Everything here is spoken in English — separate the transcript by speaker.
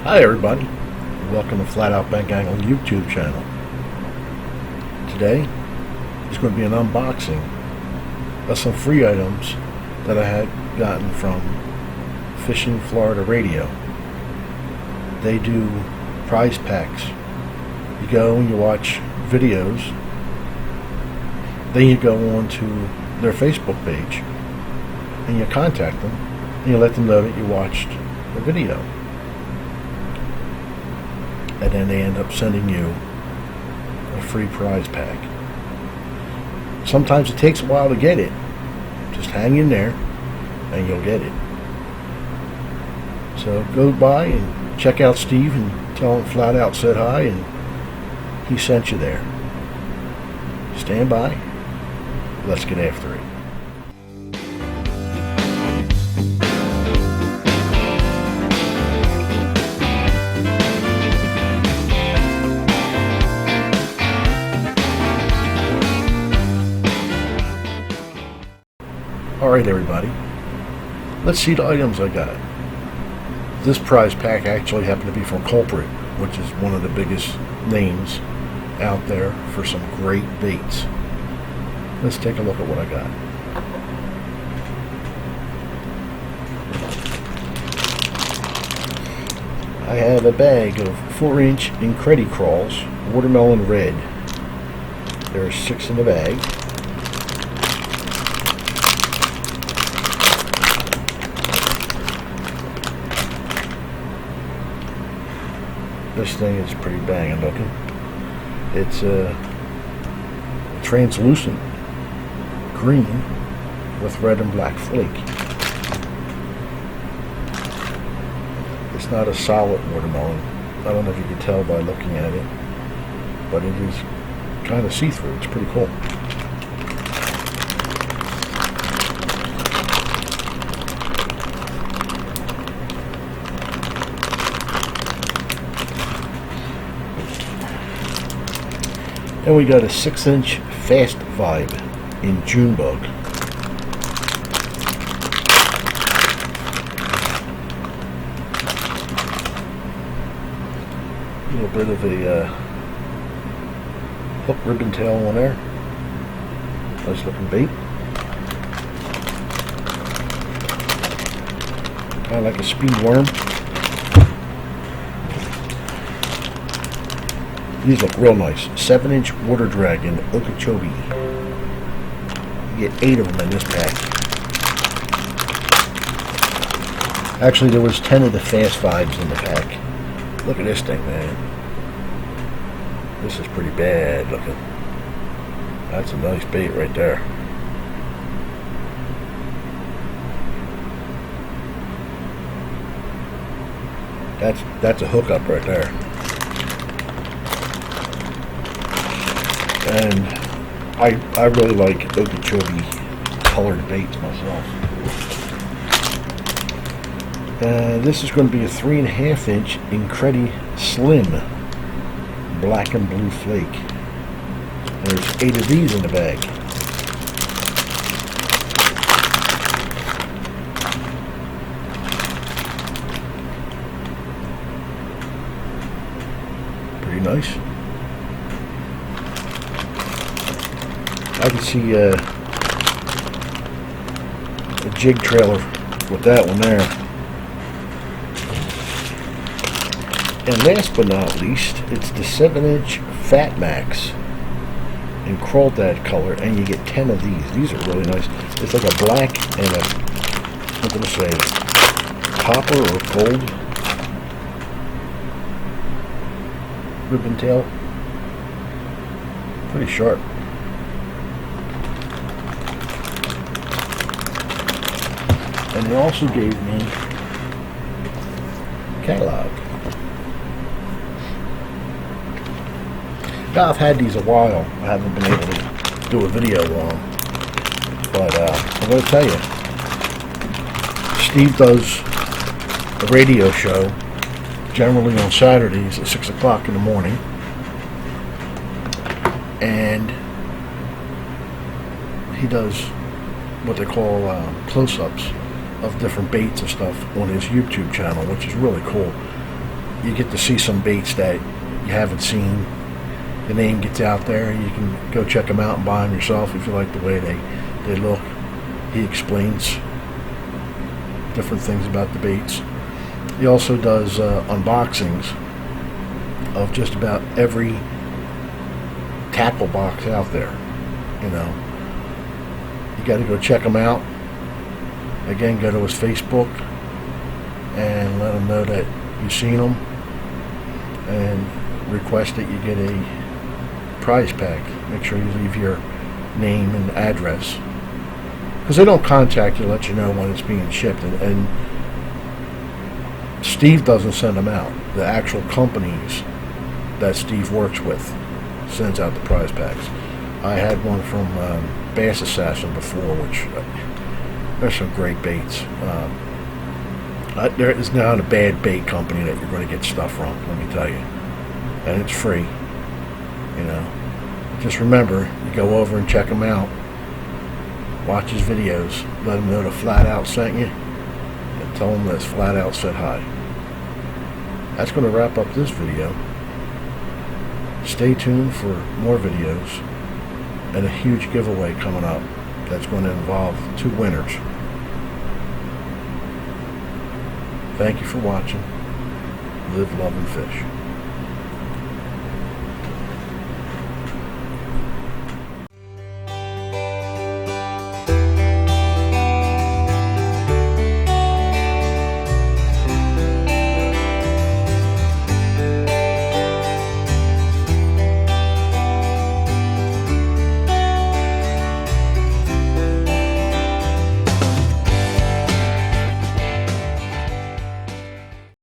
Speaker 1: Hi everybody, welcome to Flat Out Bank Angle YouTube channel. Today is going to be an unboxing of some free items that I had gotten from Fishing Florida Radio. They do prize packs. You go and you watch videos, then you go on to their Facebook page and you contact them and you let them know that you watched the video. And then they end up sending you a free prize pack. Sometimes it takes a while to get it. Just hang in there and you'll get it. So go by and check out Steve and tell him Flat Out said hi and he sent you there. Stand by. Let's get after it. Alright everybody, let's see the items I got. This prize pack actually happened to be from Culprit, which is one of the biggest names out there for some great baits. Let's take a look at what I got. I have a bag of 4-inch Incredi-Crawls, watermelon red. There are 6 in the bag. This thing is pretty banging looking. It's a translucent green with red and black flake. It's not a solid watermelon. I don't know if you can tell by looking at it, but it is kind of see-through. It's pretty cool. And we got a 6-inch Fast Vibe in Junebug. A little bit of a hook ribbon tail on there. Nice looking bait. Kind of like a speed worm. These look real nice. 7-inch Water Dragon Okeechobee. You get 8 of them in this pack. Actually, there was 10 of the Fast Vibes in the pack. Look at this thing, man. This is pretty bad looking. That's a nice bait right there. That's a hookup right there. And I really like Okeechobee colored baits myself. This is going to be a 3.5-inch Incredi Slim black and blue flake. There's 8 of these in the bag. Pretty nice. I can see a jig trailer with that one there. And last but not least, it's the 7-inch Fat Max in Crawdad color, and you get 10 of these. These are really nice. It's like a black and a, I'm going to say, copper or gold ribbon tail. Pretty sharp. And they also gave me a catalog. Now, I've had these a while. I haven't been able to do a video on them. But I'm going to tell you, Steve does a radio show generally on Saturdays at 6 o'clock in the morning. And he does what they call close-ups of different baits and stuff on his YouTube channel, which is really cool. you get to see some baits that you haven't seen. The name gets out there. You can go check them out and buy them yourself if you like the way they look. He explains different things about the baits. He also does unboxings of just about every tackle box out there. You know, you got to go check him out. Again, go to his Facebook and let him know that you've seen him, and request that you get a prize pack. Make sure you leave your name and address, because they don't contact you to let you know when it's being shipped, and Steve doesn't send them out. The actual companies that Steve works with sends out the prize packs. I had one from Bass Assassin before, which there's some great baits. There is not a bad bait company that you're going to get stuff from, let me tell you. And it's free. You know, just remember, you go over and check him out. Watch his videos. Let him know the Flat Out sent you. And tell him that Flat Out said hi. That's going to wrap up this video. Stay tuned for more videos and a huge giveaway coming up that's going to involve 2 winners. Thank you for watching. Live, love, and fish.